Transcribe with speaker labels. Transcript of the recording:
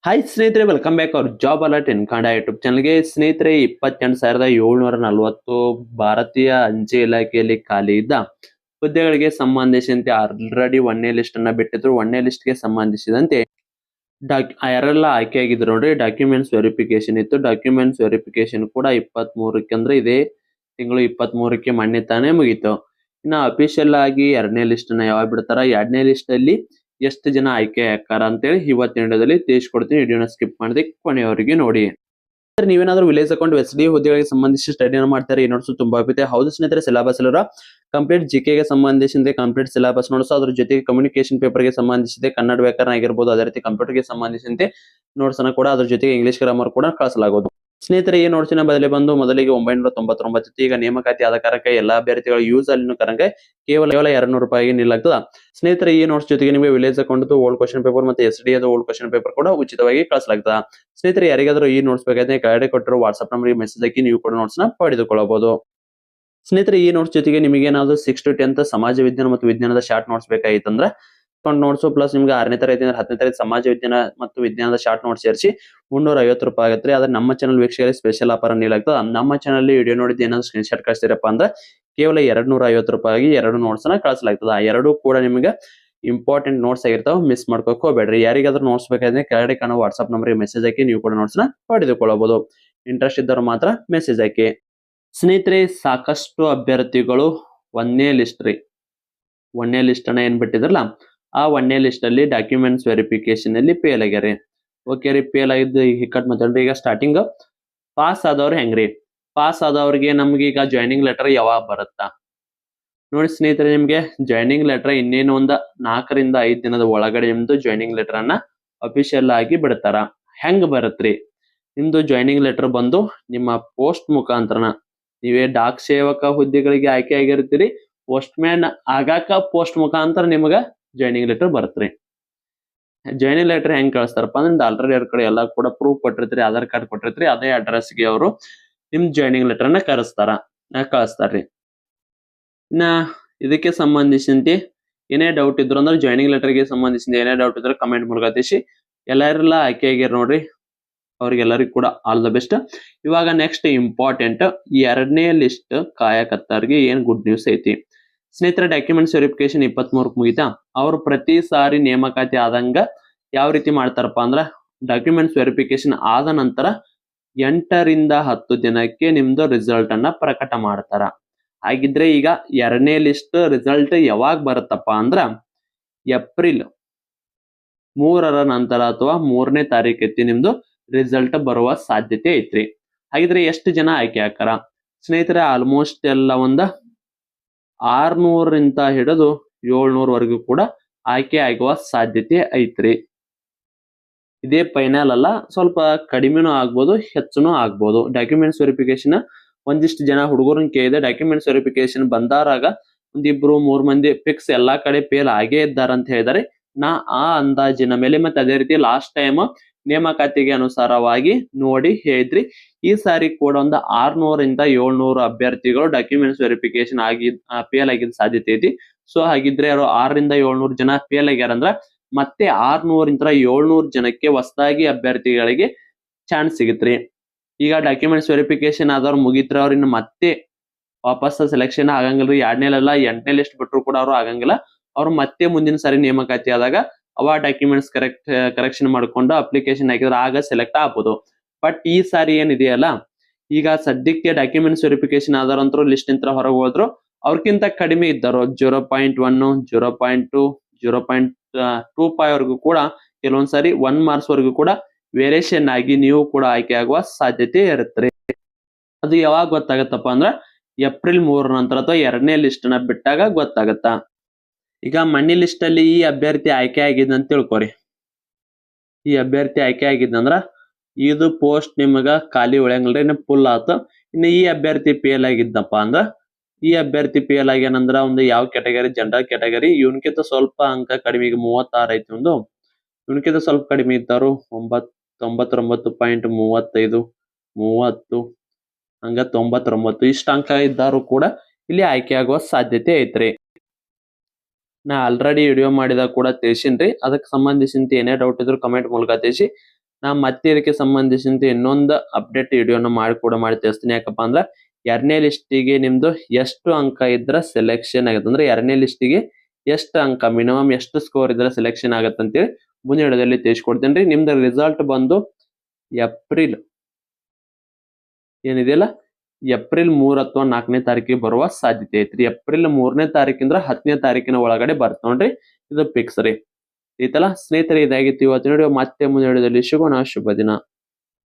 Speaker 1: Hi ಸ್ನೇಹಿತರೆ, welcome back hour job alert ಇನ್ Kannada YouTube ಚಾನಲ್ಗೆ. ಸ್ನೇಹಿತರೆ, 28,740 ಭಾರತೀಯ ಅಂಚೆ ಇಲಾಖೆಯಲ್ಲಿ ಖಾಲಿ ಇದ್ದ ಹುದ್ದೆಗಳಿಗೆ ಸಂಬಂಧಿಸಿದಂತೆ ಆಲ್ರೆಡಿ ಒಂದನೇ ಲಿಸ್ಟ್ ಅನ್ನ ಬಿಟ್ಟಿದ್ರು. ಒಂದನೇ ಲಿಸ್ಟ್ ಗೆ ಸಂಬಂಧಿಸಿದಂತೆ ಯಾರೆಲ್ಲ ಆಯ್ಕೆಯಾಗಿದ್ರು ನೋಡ್ರಿ, ಡಾಕ್ಯುಮೆಂಟ್ಸ್ ವೆರಿಫಿಕೇಶನ್ ಇತ್ತು. ಡಾಕ್ಯುಮೆಂಟ್ಸ್ ವೆರಿಫಿಕೇಶನ್ ಕೂಡ 23ಕ್ಕೆ ಅಂದ್ರೆ ಇದೇ ತಿಂಗಳು 23ಕ್ಕೆ ಮೊನ್ನೆ ತಾನೇ ಮುಗೀತು. ಇನ್ನ ಅಫಿಷಿಯಲ್ ಆಗಿ ಎರಡನೇ ಲಿಸ್ಟ್ ಅನ್ನ ಯಾವಾಗ ಬಿಡ್ತಾರ, ಎರಡನೇ ಲಿಸ್ಟ್ ಅಲ್ಲಿ ಎಷ್ಟು ಜನ ಆಯ್ಕೆ ಆಕಾರ ಅಂತೇಳಿ ಇವತ್ತಿನ ವಿಡಿಯೋದಲ್ಲಿ ತಿಳಿಸ್ಕೊಡ್ತೀನಿ. ವಿಡಿಯೋನ ಸ್ಕಿಪ್ ಮಾಡದೆ ಕೊನೆಯವರೆಗೆ ನೋಡಿ. ನೀವೇನಾದ್ರೂ ವಿಲೇಜ್ ಅಕೌಂಟ್ ಎಸ್ಡಿ ಹುದ್ದೆಗಳಿಗೆ ಸಂಬಂಧಿಸಿ ಸ್ಟಡಿಯನ್ನು ಮಾಡ್ತಾರೆ, ಈ ನೋಟ್ಸ್ ತುಂಬಾ ಆಗುತ್ತೆ. ಹೌದು ಸ್ನೇಹಿತರೆ, ಸಿಲೆಬಸ್ ಎಲ್ಲ ಕಂಪ್ಲೀಟ್ ಜಿಕೆಗೆ ಸಂಬಂಧಿಸಿದ ಕಂಪ್ಲೀಟ್ ಸಿಲೆಬಸ್ ನೋಟ್ಸ್, ಅದ್ರ ಜೊತೆಗೆ ಕಮ್ಯುನಿಕೇಶನ್ ಪೇಪರ್ ಗೆ ಸಂಬಂಧಿಸಿದೆ ಕನ್ನಡ ವ್ಯಾಕರಣ ಆಗಿರ್ಬೋದು, ಅದೇ ರೀತಿ ಕಂಪ್ಯೂಟರ್ ಗೆ ಸಂಬಂಧಿಸಿದಂತೆ ನೋಟ್ಸ್ ಅನ್ನ ಕೂಡ ಅದ್ರ ಜೊತೆಗೆ ಇಂಗ್ಲಿಷ್ ಗ್ರಾಮರ್ ಕೂಡ ಕಳಿಸಲಾಗುವುದು. ಸ್ನೇಹಿತರೆ, ಈ ನೋಟ್ಸಿನ ಬದಲಿ ಬಂದು ಮೊದಲಿಗೆ 999, ಈಗ ನೇಮಕಾತಿ ಆದ ಕಾರಣಕ್ಕೆ ಎಲ್ಲಾ ಅಭ್ಯರ್ಥಿಗಳ ಯೂಸ್ ಅಲ್ಲಿ ಕಾರಣಕ್ಕೆ ಕೇವಲ 200 ರೂಪಾಯಿಗೆ ನೀಡಲಾಗ್ತದ. ಸ್ನೇಹಿತರೆ, ಈ ನೋಟ್ಸ್ ಜೊತೆಗೆ ನಿಮಗೆ village account old question paper ಮತ್ತೆ ಎಸ್ಡಿ ಓಲ್ಡ್ ಕ್ವಶನ್ ಪೇಪರ್ ಕೂಡ ಉಚಿತವಾಗಿ ಕಳಿಸಲಾಗ್ತದ. ಸ್ನೇಹಿತರೆ, ಯಾರಿಗಾದ್ರೂ ಈ ನೋಟ್ಸ್ ಬೇಕಾದ್ರೆ ಕೆಳಗಡೆ ಕೊಟ್ಟಿರೋ ವಾಟ್ಸ್ಆಪ್ ನಂಬರ್ಗೆ ಮೆಸೇಜ್ ಹಾಕಿ ನೀವು ಕೂಡ ನೋಟ್ಸ್ ನ ಪಡೆದುಕೊಳ್ಳಬಹುದು. ಸ್ನೇಹಿತರೆ, ಈ ನೋಟ್ಸ್ ಜೊತೆಗೆ ನಿಮಗೆ ಏನಾದ್ರು 6 to 10th ಸಮಾಜ ವಿಜ್ಞಾನ ಮತ್ತು ವಿಜ್ಞಾನದ ಶಾರ್ಟ್ ನೋಟ್ಸ್ ಬೇಕಾಗಿತ್ತಂದ್ರೆ ನೋಟ್ಸ್ ಪ್ಲಸ್ ನಿಮ್ಗೆ 6ನೇ ತರಗತಿ ಅಂದ್ರೆ 10ನೇ ತರಗತಿ ಸಮಾಜ ವಿಜ್ಞಾನ ಮತ್ತು ವಿಜ್ಞಾನದ ಶಾರ್ಟ್ ನೋಟ್ಸ್ ಸೇರಿಸಿ 350 ರೂಪಾಯಿ ಆಗುತ್ತೆ. ಆದ್ರೆ ನಮ್ಮ ಚಾನಲ್ ವೀಕ್ಷಕರಿಗೆ ಸ್ಪೆಷಲ್ ಆಫರ್ ನೀಡಲಾಗ್ತದೆ. ನಮ್ಮ ಚಾನಲ್ ವಿಡಿಯೋ ನೋಡಿದ್ದು ಏನಾದ್ರು ಸ್ಕ್ರೀನ್ ಶಾಟ್ ಕಳಿಸ್ತೀರಪ್ಪ ಅಂದ್ರೆ ಕೇವಲ 250 ರೂಪಾಯಿಗೆ 2 ನೋಟ್ಸ್ ನ ಕಳಿಸಲಾಗ್ತದೆ. ಆ 2 ಕೂಡ ನಿಮಗೆ ಇಂಪಾರ್ಟೆಂಟ್ ನೋಟ್ಸ್ ಆಗಿರ್ತಾವೆ, ಮಿಸ್ ಮಾಡ್ಕೋಕ್ ಹೋಗ್ಬೇಡ್ರಿ. ಯಾರಿಗಾದ್ರೂ ನೋಟ್ಸ್ ಬೇಕಾದ್ರೆ ಕೆಳಗಡೆ ಕಾಣೋ ವಾಟ್ಸ್ಆಪ್ ನಂಬರ್ಗೆ ಮೆಸೇಜ್ ಹಾಕಿ ನೀವು ಕೂಡ ನೋಟ್ಸ್ ನ ಪಡೆದುಕೊಳ್ಳಬಹುದು. ಇಂಟ್ರೆಸ್ಟ್ ಇದ್ದವರು ಮಾತ್ರ ಮೆಸೇಜ್ ಹಾಕಿ. ಸ್ನೇಹಿತರೆ, ಸಾಕಷ್ಟು ಅಭ್ಯರ್ಥಿಗಳು ಒಂದನೇ ಲಿಸ್ಟ್ ಅನ್ನ ಏನ್ ಬಿಟ್ಟಿದ್ರಲ್ಲ, ಆ ಒಂದನೇ ಲಿಸ್ಟ್ ಅಲ್ಲಿ ಡಾಕ್ಯುಮೆಂಟ್ಸ್ ವೆರಿಫಿಕೇಶನ್ ಅಲ್ಲಿ ಫೇಲ್ ಆಗ್ಯಾರಿ. ಓಕೆ ರೀ, ಫೇಲ್ ಆಗಿದ್ದು ಹಿಕ್ಕಟ್ ಮಾತಾಡ್ರಿ. ಈಗ ಸ್ಟಾರ್ಟಿಂಗ್ ಪಾಸ್ ಆದವ್ರು ಹೆಂಗ್ರಿ? ಪಾಸ್ ಆದವ್ರಿಗೆ ನಮ್ಗೆ ಈಗ ಜಾಯ್ನಿಂಗ್ ಲೆಟರ್ ಯಾವಾಗ ಬರುತ್ತಾ ನೋಡಿ ಸ್ನೇಹಿತರೆ, ನಿಮ್ಗೆ ಜಾಯ್ನಿಂಗ್ ಲೆಟರ್ ಇನ್ನೇನು ಒಂದು 4 ರಿಂದ 5 ದಿನದ ಒಳಗಡೆ ನಿಮ್ದು ಜಾಯ್ನಿಂಗ್ ಲೆಟರ್ ಅನ್ನ ಅಫಿಷಿಯಲ್ ಆಗಿ ಬಿಡ್ತಾರ. ಹೆಂಗ್ ಬರತ್ರಿ? ನಿಮ್ದು ಜಾಯ್ನಿಂಗ್ ಲೆಟರ್ ಬಂದು ನಿಮ್ಮ ಪೋಸ್ಟ್ ಮುಖಾಂತರನ, ನೀವೇ ಡಾಕ್ ಸೇವಕ ಹುದ್ದೆಗಳಿಗೆ ಆಯ್ಕೆ ಆಗಿರ್ತೀರಿ, ಪೋಸ್ಟ್ ಮ್ಯಾನ್ ಆಗಾಕ ಪೋಸ್ಟ್ ಮುಖಾಂತರ ನಿಮಗ ಜಾಯ್ನಿಂಗ್ ಲೆಟರ್ ಬರತ್ರಿ. ಜಾಯ್ನಿಂಗ್ ಲೆಟರ್ ಹೆಂಗ್ ಕಳಿಸ್ತಾರಪ್ಪ ಅಂದ್ರೆ ಆಲ್ರೆಡಿ ಅವ್ರ ಕಡೆ ಎಲ್ಲ ಕೂಡ ಪ್ರೂಫ್ ಕೊಟ್ಟಿರ್ತೀರಿ, ಆಧಾರ್ ಕಾರ್ಡ್ ಕೊಟ್ಟಿರ್ತೀರಿ, ಅದೇ ಅಡ್ರೆಸ್ಗೆ ಅವರು ನಿಮ್ ಜಾಯ್ನಿಂಗ್ ಲೆಟರ್ ನ ಕಳಿಸ್ತಾರ್ರಿ. ಇನ್ನ ಇದಕ್ಕೆ ಸಂಬಂಧಿಸಿದಂತೆ ಏನೇ ಡೌಟ್ ಇದ್ರು ಅಂದ್ರೆ ಜಾಯ್ನಿಂಗ್ ಲೆಟರ್ ಗೆ ಸಂಬಂಧಿಸಿದ ಏನೇ ಡೌಟ್ ಇದ್ರೆ ಕಮೆಂಟ್ ಮೂಲಕ ತಿಳಿಸಿ. ಎಲ್ಲರೆಲ್ಲ ಆಯ್ಕೆ ಆಗ್ಯಾರ ನೋಡ್ರಿ, ಅವ್ರಿಗೆಲ್ಲರಿಗೂ ಕೂಡ ಆಲ್ ದ ಬೆಸ್ಟ್. ಇವಾಗ ನೆಕ್ಸ್ಟ್ ಇಂಪಾರ್ಟೆಂಟ್, ಎರಡನೇ ಲಿಸ್ಟ್ ಕಾಯಕರ್ತಾರ್ಗೆ ಏನ್ ಗುಡ್ ನ್ಯೂಸ್ ಐತಿ ಸ್ನೇಹಿತರೆ. ಡಾಕ್ಯುಮೆಂಟ್ಸ್ ವೆರಿಫಿಕೇಶನ್ 23ಕ್ಕೆ ಮುಗಿತಾ. ಅವ್ರು ಪ್ರತಿ ಸಾರಿ ನೇಮಕಾತಿ ಆದಂಗ ಯಾವ ರೀತಿ ಮಾಡ್ತಾರಪ್ಪ ಅಂದ್ರ, ಡಾಕ್ಯುಮೆಂಟ್ಸ್ ವೆರಿಫಿಕೇಶನ್ ಆದ ನಂತರ 8 ರಿಂದ 10 ದಿನಕ್ಕೆ ನಿಮ್ದು ರಿಸಲ್ಟ್ ಅನ್ನ ಪ್ರಕಟ ಮಾಡ್ತಾರ. ಹಾಗಿದ್ರೆ ಈಗ ಎರಡನೇ ಲಿಸ್ಟ್ ರಿಸಲ್ಟ್ ಯಾವಾಗ ಬರುತ್ತಪ್ಪ ಅಂದ್ರ ಏಪ್ರಿಲ್ 3ರ ನಂತರ ಅಥವಾ 3ನೇ ತಾರೀಕು ನಿಮ್ದು ರಿಸಲ್ಟ್ ಬರುವ ಸಾಧ್ಯತೆ ಐತ್ರಿ. ಹಾಗಿದ್ರೆ ಎಷ್ಟು ಜನ ಆಯ್ಕೆ ಆಕಾರ ಸ್ನೇಹಿತರೆ? ಆಲ್ಮೋಸ್ಟ್ ಎಲ್ಲ 600 ರಿಂದ ಹಿಡಿದು 700 ವರೆಗೂ ಕೂಡ ಆಯ್ಕೆ ಆಗುವ ಸಾಧ್ಯತೆ ಐತ್ರಿ. ಇದೇ ಫೈನಲ್ ಅಲ್ಲ, ಸ್ವಲ್ಪ ಕಡಿಮೆನೂ ಆಗ್ಬೋದು, ಹೆಚ್ಚುನೂ ಆಗ್ಬೋದು. ಡಾಕ್ಯುಮೆಂಟ್ಸ್ ವೆರಿಫಿಕೇಶನ್ ಒಂದಿಷ್ಟು ಜನ ಹುಡುಗರನ್ನ ಕೇಳಿದೆ, ಡಾಕ್ಯುಮೆಂಟ್ಸ್ ವೆರಿಫಿಕೇಶನ್ ಬಂದಾರಾಗ 1-2-3 ಮಂದಿ ಫಿಕ್ಸ್ ಎಲ್ಲಾ ಕಡೆ ಫೇಲ್ ಆಗೇ ಇದ್ದಾರಂತ ಹೇಳಿದಾರೆ. ನಾ ಆ ಅಂದಾಜಿನ ಮೇಲೆ ಮತ್ತೆ ಅದೇ ರೀತಿ ಲಾಸ್ಟ್ ಟೈಮ್ ನೇಮಕಾತಿಗೆ ಅನುಸಾರವಾಗಿ ನೋಡಿ ಹೇಳಿದ್ರಿ. ಈ ಸಾರಿ ಕೂಡ 600 ರಿಂದ 700 ಅಭ್ಯರ್ಥಿಗಳು ಡಾಕ್ಯುಮೆಂಟ್ಸ್ ವೆರಿಫಿಕೇಶನ್ ಫೇಲ್ ಆಗಿದ್ದ ಸಾಧ್ಯತೆ ಐತಿ. ಸೊ ಹಾಗಿದ್ರೆ 6 ರಿಂದ 700 ಜನ ಫೇಲ್ ಆಗ್ಯಾರಂದ್ರ ಮತ್ತೆ 600 ರಿಂದ 700 ಜನಕ್ಕೆ ಹೊಸದಾಗಿ ಅಭ್ಯರ್ಥಿಗಳಿಗೆ ಚಾನ್ಸ್ ಸಿಗತ್ರಿ. ಈಗ ಡಾಕ್ಯುಮೆಂಟ್ಸ್ ವೆರಿಫಿಕೇಶನ್ ಆದವ್ರು ಮುಗಿತ್ರ ಅವ್ರನ್ನ ಮತ್ತೆ ವಾಪಸ್ ಸೆಲೆಕ್ಷನ್ ಆಗಂಗಿಲ್ರಿ. 2ನೇ ಅಲ್ಲ 8ನೇ ಲಿಸ್ಟ್ ಬಿಟ್ಟರು ಕೂಡ ಅವ್ರು ಆಗಂಗಿಲ್ಲ. ಅವ್ರು ಮತ್ತೆ ಮುಂದಿನ ಸಾರಿ ನೇಮಕಾತಿ ಆದಾಗ ಅವ ಡಾಕ್ಯುಮೆಂಟ್ಸ್ ಕರೆಕ್ಷನ್ ಮಾಡ್ಕೊಂಡು ಅಪ್ಲಿಕೇಶನ್ ಹಾಕಿದ್ರೆ ಆಗ ಸೆಲೆಕ್ಟ್ ಆಗ್ಬೋದು. ಬಟ್ ಈ ಸಾರಿ ಏನಿದೆಯಲ್ಲ, ಈಗ ಸದ್ಯಕ್ಕೆ ಡಾಕ್ಯುಮೆಂಟ್ಸ್ ವೆರಿಫಿಕೇಶನ್ ಆದರಂತರೂ ಲಿಸ್ಟ್ ನಿಂತ ಹೊರಗೆ ಹೋದ್ರು, ಅವ್ರಕ್ಕಿಂತ ಕಡಿಮೆ ಇದ್ದರು 0.1, 0.2, 0.25 ವರೆಗೂ ಕೂಡ ಕೆಲವೊಂದ್ಸಾರಿ 1 ಮಾರ್ಕ್ಸ್ ವರೆಗೂ ಕೂಡ ವೇರಿಯೇಷನ್ ಆಗಿ ನೀವು ಕೂಡ ಆಯ್ಕೆ ಆಗುವ ಸಾಧ್ಯತೆ ಇರುತ್ತೆ. ಅದು ಯಾವಾಗ ಗೊತ್ತಾಗತ್ತಪ್ಪ ಅಂದ್ರ ಏಪ್ರಿಲ್ 3 ನಂತರ ಅಥವಾ 2ನೇ ಲಿಸ್ಟ್ ನ ಬಿಟ್ಟಾಗ ಗೊತ್ತಾಗತ್ತ. ಈಗ ಮಣ್ಣಿ ಲಿಸ್ಟ್ ಅಲ್ಲಿ ಈ ಅಭ್ಯರ್ಥಿ ಆಯ್ಕೆ ಆಗಿದ್ದಂತ ತಿಳ್ಕೊರಿ. ಈ ಅಭ್ಯರ್ಥಿ ಆಯ್ಕೆ ಆಗಿದ್ದಂದ್ರ ಇದು ಪೋಸ್ಟ್ ನಿಮಗ ಖಾಲಿ ಉಳಿಯಂಗಿಲ್ರಿ, ಫುಲ್ ಆತ. ಇನ್ನು ಈ ಅಭ್ಯರ್ಥಿ ಫೇಲ್ ಆಗಿದ್ದಪ್ಪ ಅಂದ್ರ, ಈ ಅಭ್ಯರ್ಥಿ ಫೇಲ್ ಆಗ್ಯಾನಂದ್ರ ಒಂದು ಯಾವ ಕ್ಯಾಟಗರಿ? General category. ಇವನ್ಕಿಂತ ಸ್ವಲ್ಪ ಅಂಕ ಕಡಿಮೆ, ಈಗ 36 ಐತಿ ಒಂದು, ಇವನ್ಕಿಂತ ಸ್ವಲ್ಪ ಕಡಿಮೆ ಇದ್ದಾರು 99.35, 30 ಹಂಗ 99 ಇಷ್ಟ ಅಂಕ ಇದ್ದಾರು ಕೂಡ ಇಲ್ಲಿ ಆಯ್ಕೆ ಆಗುವ ಸಾಧ್ಯತೆ ಐತ್ರಿ. ನಾ ಆಲ್ರೆಡಿ ವಿಡಿಯೋ ಮಾಡಿದಾಗ ಕೂಡ ತಿಳಿಸಿನ್ರಿ. ಅದಕ್ಕೆ ಸಂಬಂಧಿಸಿದಂತೆ ಏನೇ ಡೌಟ್ ಇದ್ರು ಕಮೆಂಟ್ ಮೂಲಕ ತಿಳಿಸಿ. ನಾ ಮತ್ತೆ ಇದಕ್ಕೆ ಸಂಬಂಧಿಸಿದಂತೆ ಇನ್ನೊಂದು ಅಪ್ಡೇಟ್ ವಿಡಿಯೋನ ಮಾಡಿ ತಿಳಿಸ್ತೀನಿ. ಯಾಕಪ್ಪ ಅಂದ್ರೆ 2ನೇ ಲಿಸ್ಟಿಗೆ ನಿಮ್ದು ಎಷ್ಟು ಅಂಕ ಇದ್ರೆ ಸೆಲೆಕ್ಷನ್ ಆಗುತ್ತೆ, ಅಂದ್ರೆ 2ನೇ ಲಿಸ್ಟಿಗೆ ಎಷ್ಟು ಅಂಕ ಮಿನಿಮಮ್ ಎಷ್ಟು ಸ್ಕೋರ್ ಇದ್ರೆ ಸೆಲೆಕ್ಷನ್ ಆಗುತ್ತೆ ಅಂತೇಳಿ ಮುಂದಿನ ವಿಡಿಯೋದಲ್ಲಿ ತಿಳಿಸ್ಕೊಡ್ತೇನೆ ರೀ. ನಿಮ್ದು ರಿಸಲ್ಟ್ ಬಂದು ಏಪ್ರಿಲ್ ಏನಿದೆಯಲ್ಲ ಏಪ್ರಿಲ್ 3 ಅಥವಾ 4ನೇ ತಾರೀಕಿಗೆ ಬರುವ ಸಾಧ್ಯತೆ ಐತ್ರಿ. ಏಪ್ರಿಲ್ 3ನೇ ತಾರೀಕಿಂದ 10ನೇ ತಾರೀಕಿನ ಒಳಗಡೆ ಬರ್ತ ನೋಡ್ರಿ, ಇದು ಫಿಕ್ಸ್ ರೀ. ಐತಲ್ಲ ಸ್ನೇಹಿತರೆ, ಇದಾಗಿತ್ತು ಇವತ್ತಿನ ವಿಡಿಯೋ. ಮತ್ತೆ ಮುಂದಿನ ವಿಡಿಯೋದಲ್ಲಿ ಸಿಗೋಣ. ಶುಭ ದಿನ.